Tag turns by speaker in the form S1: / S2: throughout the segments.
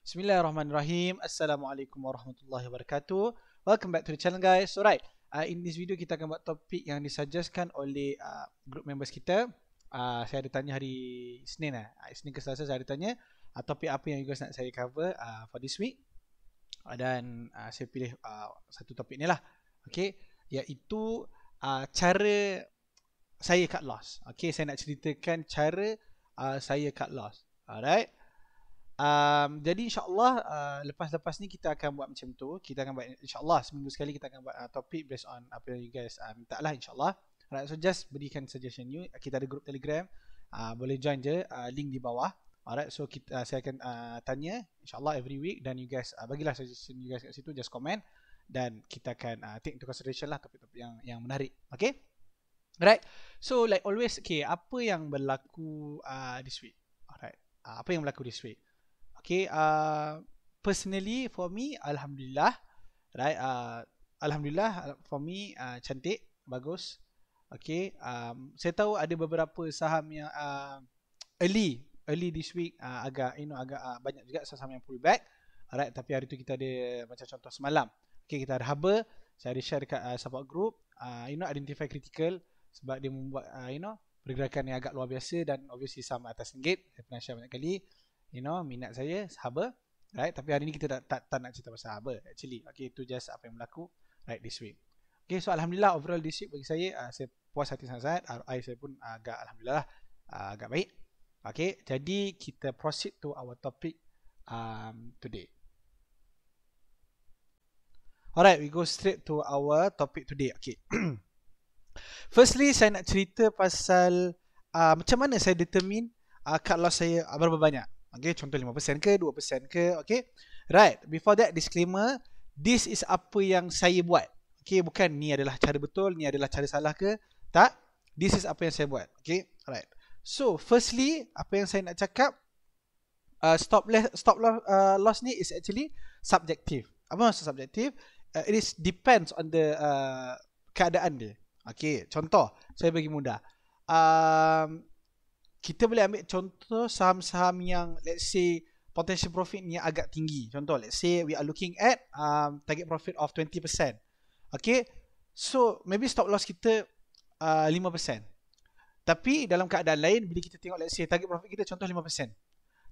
S1: Bismillahirrahmanirrahim. Assalamualaikum warahmatullahi wabarakatuh. Welcome back to the channel, guys. So right, in this video kita akan buat topik yang disuggestkan oleh group members kita. Saya ada tanya hari Isnin Isnin ke Selasa saya ada tanya topik apa yang you guys nak saya cover for this week. Dan saya pilih satu topik ni lah. Okay, iaitu cara saya cut loss. Okay, saya nak ceritakan cara saya cut loss. Alright. Jadi insyaAllah lepas-lepas ni kita akan buat macam tu. Kita akan buat insyaAllah seminggu sekali kita akan buat topik based on apa yang you guys minta lah insyaAllah. Alright, so just berikan suggestion you. Kita ada group Telegram, boleh join je, link di bawah. Alright, so saya akan tanya insyaAllah every week. Dan you guys bagilah suggestion you guys kat situ, just comment. Dan kita akan take into consideration lah topik-topik yang menarik. Okay, alright, so like always, okay, apa yang berlaku this week? Alright, apa yang berlaku this week? Okay, personally for me, Alhamdulillah, right? Alhamdulillah for me cantik, bagus. Okay, saya tahu ada beberapa saham yang early this week agak banyak juga saham yang pull back. Alright, tapi hari tu kita ada macam contoh semalam. Okay, kita ada Haba, saya ada share dekat support group. Identify critical sebab dia membuat pergerakan yang agak luar biasa dan obviously saham atas RM1. Saya pernah share banyak kali. Minat saya Haba, right? Tapi hari ni kita tak nak cerita pasal Haba actually. Okay, itu just apa yang berlaku right this week. Okay, so Alhamdulillah overall this week bagi saya puas hati sangat-sangat. ROI saya pun Alhamdulillah agak baik. Okay, jadi kita proceed to our topic today. Alright, we go straight to our topic today. Okay. Firstly, saya nak cerita pasal macam mana saya determine cut loss saya berapa banyak. Okay, contoh 5% ke, 2% ke, okay. Right, before that, disclaimer, this is apa yang saya buat. Okay, bukan ni adalah cara betul, ni adalah cara salah ke, tak. This is apa yang saya buat, okay. Alright, so firstly, apa yang saya nak cakap, stop loss ni is actually subjective. Apa maksud subjective? It is depends on the keadaan dia. Okay, contoh, saya bagi mudah. Kita boleh ambil contoh saham-saham yang let's say potential profit ni agak tinggi. Contoh, let's say we are looking at target profit of 20%. Okay, so maybe stop loss kita 5%. Tapi dalam keadaan lain, bila kita tengok let's say target profit kita contoh 5%,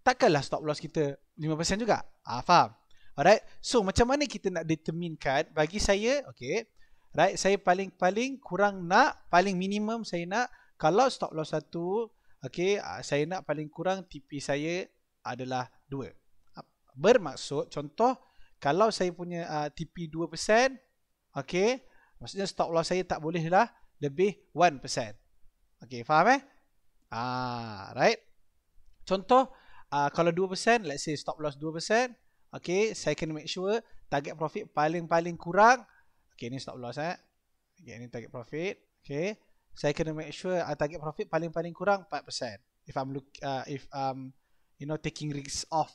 S1: takkanlah stop loss kita 5% juga. Faham? Alright, so macam mana kita nak determinekan? Bagi saya, okay, right, saya paling kurang nak, paling minimum saya nak, kalau stop loss 1, okay, saya nak paling kurang TP saya adalah 2. Bermaksud, contoh, kalau saya punya TP 2%, okay, maksudnya stop loss saya tak bolehlah lebih 1%. Okay, faham right? Contoh, kalau 2%, let's say stop loss 2%, okay, saya kena make sure target profit paling kurang, okay, ni stop loss okay, ni target profit, okay. Saya kena make sure target profit paling kurang 4%. If I'm taking risks of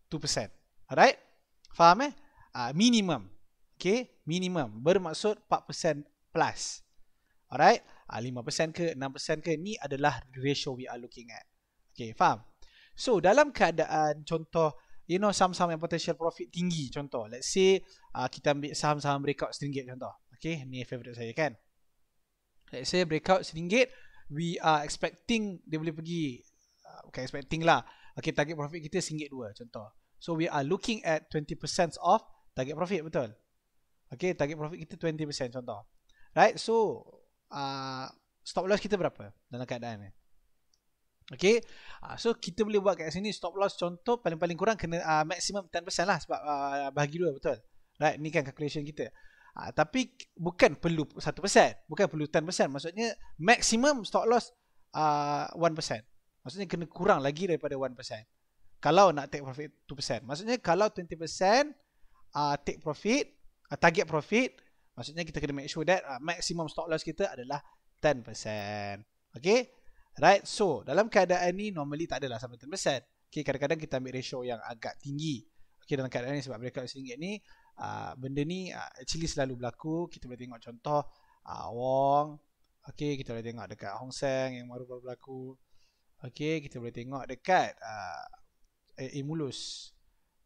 S1: 2%. Alright? Faham minimum. Okay? Minimum. Bermaksud 4% plus. Alright? 5% ke 6% ke, ni adalah ratio we are looking at. Okay, faham? So, dalam keadaan contoh, saham-saham yang potential profit tinggi, contoh, let's say kita ambil saham-saham breakout RM1 contoh. Okay, ni favorite saya kan. Let's say breakout RM1, we are expecting dia boleh pergi, bukan expecting lah. Okay, target profit kita RM1.2 contoh. So we are looking at 20% of target profit, betul? Okay, target profit kita 20% contoh. Right, so stop loss kita berapa dalam keadaan ni? Okay, so kita boleh buat kat sini stop loss contoh paling kurang kena maximum 10% lah sebab bahagi 2, betul? Right, ni kan calculation kita. Tapi bukan perlu 1%, bukan perlu 10%. Maksudnya maximum stop loss 1%. Maksudnya kena kurang lagi daripada 1%. Kalau nak take profit 2%. Maksudnya kalau 20% take profit, target profit, maksudnya kita kena make sure that maximum stop loss kita adalah 10%. Okay, right. So dalam keadaan ni normally tak adalah sampai 10%. Okay, kadang-kadang kita ambil ratio yang agak tinggi. Okay, dalam keadaan ni sebab breakout RM1 ni, benda ni actually selalu berlaku. Kita boleh tengok contoh Wong. Okay, kita boleh tengok dekat Hong Seng yang baru-baru berlaku. Okay, kita boleh tengok dekat Emulus.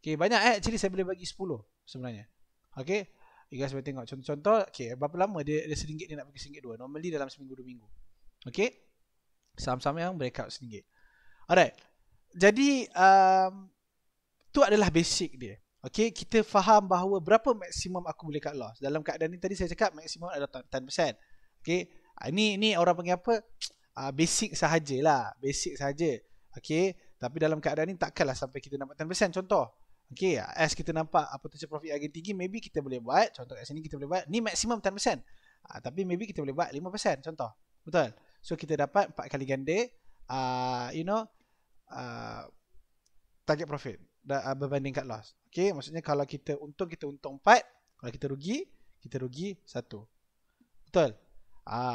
S1: Okay, banyak actually saya boleh bagi 10 sebenarnya. Okay, you guys boleh tengok contoh-contoh. Okay, berapa lama dia RM1 dia nak bagi RM1.2. Normally dalam seminggu 2 minggu. Okay, saham-saham yang breakout RM1. Alright, jadi tu adalah basic dia. Okay, kita faham bahawa berapa maksimum aku boleh cut loss. Dalam keadaan ni tadi saya cakap maksimum adalah 10%. Okay, ini orang panggil apa? Basic sahajalah. Basic sahaja. Okay, tapi dalam keadaan ni takkanlah sampai kita dapat 10% contoh. Okay, as kita nampak potential profit agak tinggi, maybe kita boleh buat. Contoh kat sini kita boleh buat. Ni maksimum 10%. Tapi maybe kita boleh buat 5% contoh. Betul? So kita dapat 4 kali ganda. Target profit berbanding cut loss. Okay, maksudnya kalau kita untung 4, kalau kita rugi 1. Betul?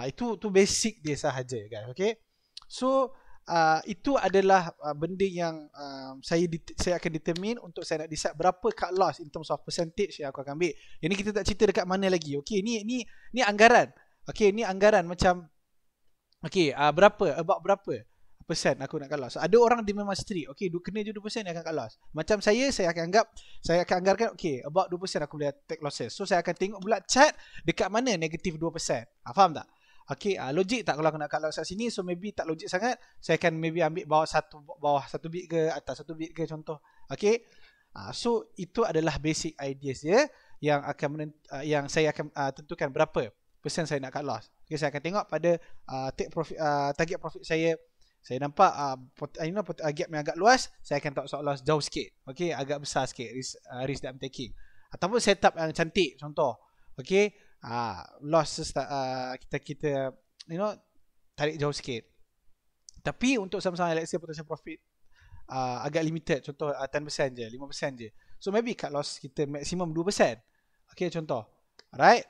S1: Itu basic dia sahaja, guys. Okay, so itu adalah benda yang saya akan determine untuk saya nak decide berapa cut loss in terms of percentage yang aku akan ambil. Ini kita tak cerita dekat mana lagi. Okay, ni anggaran. Okay, ni anggaran macam okay, about berapa persen aku nak cut loss. So, ada orang dia memang strict. Okay, kena je 2% yang akan cut loss. Macam saya akan anggarkan okay, about 2% aku boleh take losses. So saya akan tengok pula chart dekat mana negatif 2%. Faham tak? Okay, logik tak kalau aku nak cut loss kat sini? So maybe tak logik sangat. Saya akan maybe ambil bawah 1 bit ke, atas 1 bit ke contoh. Okay, so itu adalah basic ideas dia yang akan yang saya akan tentukan berapa persen saya nak cut loss. Okay, saya akan tengok pada target profit saya. Saya nampak gap yang agak luas, saya akan tahu loss jauh sikit. Okay, agak besar sikit risk that I'm taking. Ataupun setup yang cantik contoh. Okay, loss kita tarik jauh sikit. Tapi untuk sama-sama let's say potential profit agak limited, contoh 10% je, 5% je. So maybe cut loss kita maksimum 2%. Okay, contoh. Alright,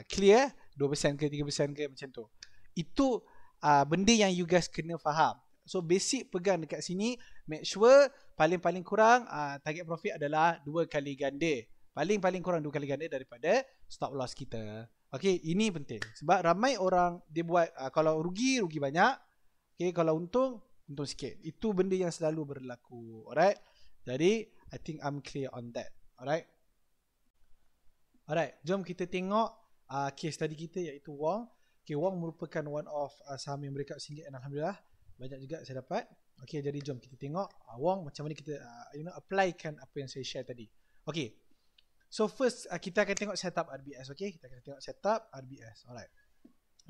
S1: clear 2% ke 3% ke macam tu. Itu benda yang you guys kena faham. So basic pegang dekat sini, make sure paling-paling kurang target profit adalah 2 kali ganda. Paling-paling kurang 2 kali ganda daripada stop loss kita. Okay, ini penting. Sebab ramai orang dia buat kalau rugi banyak. Okay, kalau untung sikit. Itu benda yang selalu berlaku. Alright. Jadi I think I'm clear on that. Alright. Jom kita tengok case tadi kita iaitu Wong. Okay, Wong merupakan one of saham yang breakout RM1 dan Alhamdulillah banyak juga saya dapat. Okay, jadi jom kita tengok Wong macam mana kita applykan apa yang saya share tadi. Okay, so first kita akan tengok setup RBS. Okay, kita akan tengok setup RBS. Alright,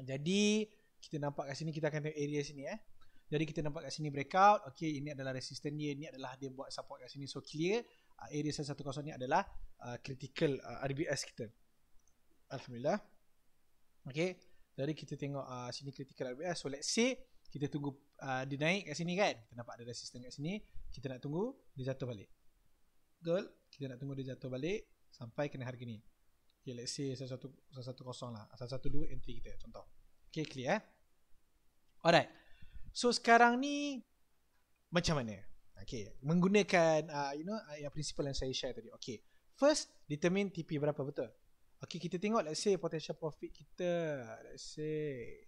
S1: jadi kita nampak kat sini, kita akan tengok area sini. Jadi kita nampak kat sini breakout. Okay, ini adalah resistance dia, ini adalah dia buat support kat sini. So clear, area 110 ni adalah critical RBS kita. Alhamdulillah. Okay, jadi kita tengok sini critical RBS. So let's say kita tunggu dia naik kat sini kan. Kita nampak ada resistance kat sini. Kita nak tunggu dia jatuh balik. Betul? Kita nak tunggu dia jatuh balik sampai kena harga ni. Okay, let's say 110 lah. 112 entry kita contoh. Okay, clear Alright. So sekarang ni macam mana? Okay, menggunakan yang prinsipal yang saya share tadi. Okay, first determine TP berapa, betul? Okay, kita tengok let's say potential profit kita. Let's say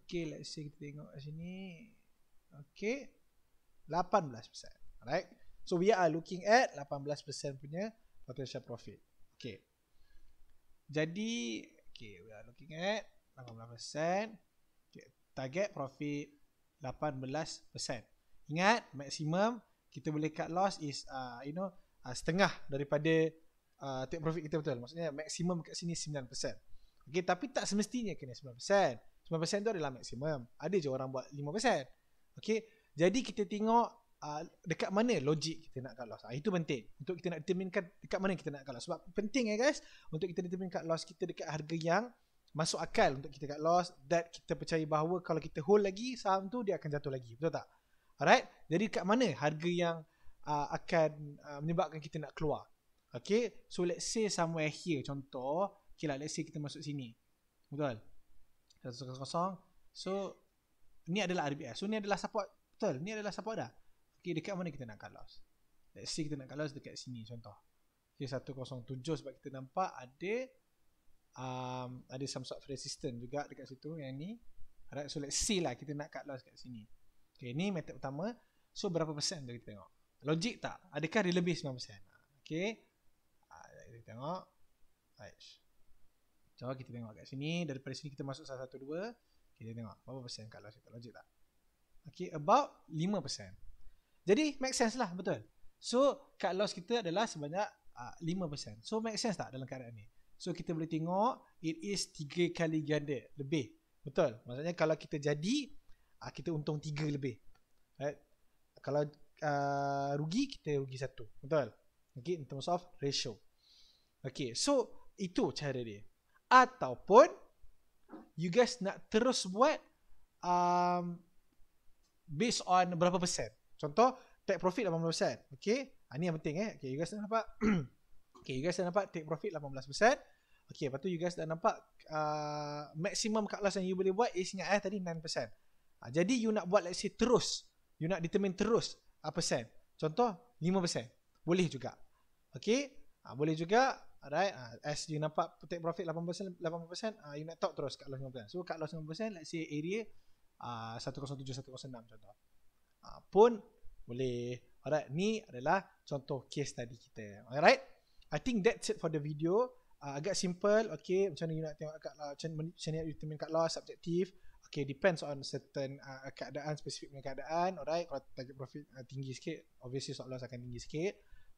S1: kita tengok kat sini. Okay, 18%. Alright. So we are looking at 18% punya potential profit. Okay. Jadi, okay, we are looking at 18%. Okay, target profit 18%. Ingat, maksimum kita boleh cut loss is setengah daripada take profit kita, betul. Maksudnya maksimum kat sini 9%. Okay, tapi tak semestinya kena 9%. 9% tu adalah maksimum. Ada je orang buat 5%. Okay, jadi kita tengok dekat mana logik kita nak cut loss. Itu penting untuk kita nak determinekan dekat mana kita nak cut loss. Sebab penting guys, untuk kita determine cut loss kita dekat harga yang masuk akal untuk kita cut loss, that kita percaya bahawa kalau kita hold lagi saham tu dia akan jatuh lagi, betul tak? Alright, jadi dekat mana harga yang akan menyebabkan kita nak keluar. Okay, so let's say somewhere here, contoh, okay lah, let's say kita masuk sini, betul? 100. So ni adalah RBS. So ni adalah support, betul? Ni adalah support dah. Okay, dekat mana kita nak cut loss? Let's say kita nak cut loss dekat sini, contoh. Okay, 107 sebab kita nampak ada some sort of resistance juga dekat situ yang ni. Alright, so let's see lah kita nak cut loss kat sini. Okay, ni method pertama. So berapa persen tu kita tengok. Logik tak? Adakah dia lebih 9%? Okay. Kita tengok. Coba kita tengok kat sini. Daripada sini kita masuk 112. Kita tengok berapa persen kat loss kita. Logik tak? Okay, about 5%. Jadi make sense lah, betul. So cut loss kita adalah sebanyak 5%. So make sense tak dalam keadaan ni? So kita boleh tengok it is 3 kali ganda lebih. Betul. Maksudnya kalau kita jadi kita untung 3 lebih. Right? Kalau rugi kita rugi 1. Betul. Okay, in terms of ratio. Okay, so itu cara dia. Ataupun you guys nak terus buat based on berapa persen. Contoh take profit 18%. Okay, ni yang penting Okay, you guys dah nampak. Okay, you guys dah nampak take profit 18%. Okay, lepas tu you guys dah nampak maximum cut loss yang you boleh buat is ingat tadi 9%. Jadi you nak buat let's say terus, you nak determine terus persen. Contoh 5%. Boleh juga. Okay, boleh juga. Alright, as you nampak take profit 8%, you nak talk terus cut loss 5%. So cut loss 5%, let's say area 107, 106 contoh. Pun boleh. Alright, ni adalah contoh case tadi kita. Alright, I think that's it for the video. Agak simple. Okay, macam mana you nak tengok cut loss, macam mana you determine cut loss, subjektif. Okay, depends on certain keadaan, spesifik punya keadaan. Alright, kalau target profit tinggi sikit, obviously stop loss akan tinggi sikit.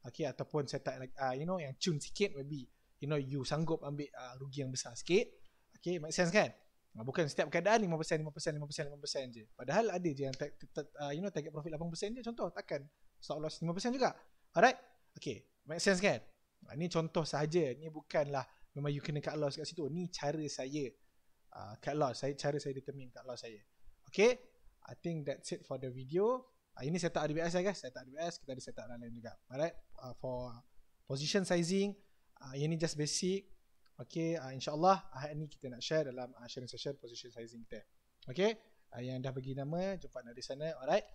S1: Okay, ataupun set up like yang cun sikit, maybe you sanggup ambil rugi yang besar sikit. Okay, make sense kan? Bukan setiap keadaan 5% je. Padahal ada je yang target profit 8% je contoh, takkan stop loss 5% juga. Alright, okay, make sense kan? Ni contoh sahaja, ni bukanlah memang you kena cut loss kat situ. Ni cara saya cut loss, cara saya determine cut loss saya. Okay, I think that's it for the video. Ini setup RBS guys, setup RBS, kita ada setup lain juga. Alright, for position sizing, yang ni just basic. Okay, insyaAllah hari ni kita nak share dalam sharing session position sizing kita. Okay, yang dah bagi nama, jumpa di sana. Alright,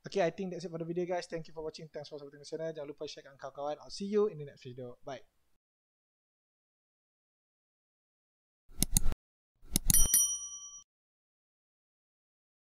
S1: okay, I think that's it for the video guys. Thank you for watching, thanks for supporting the channel. Jangan lupa share kat kawan-kawan. I'll see you in the next video. Bye.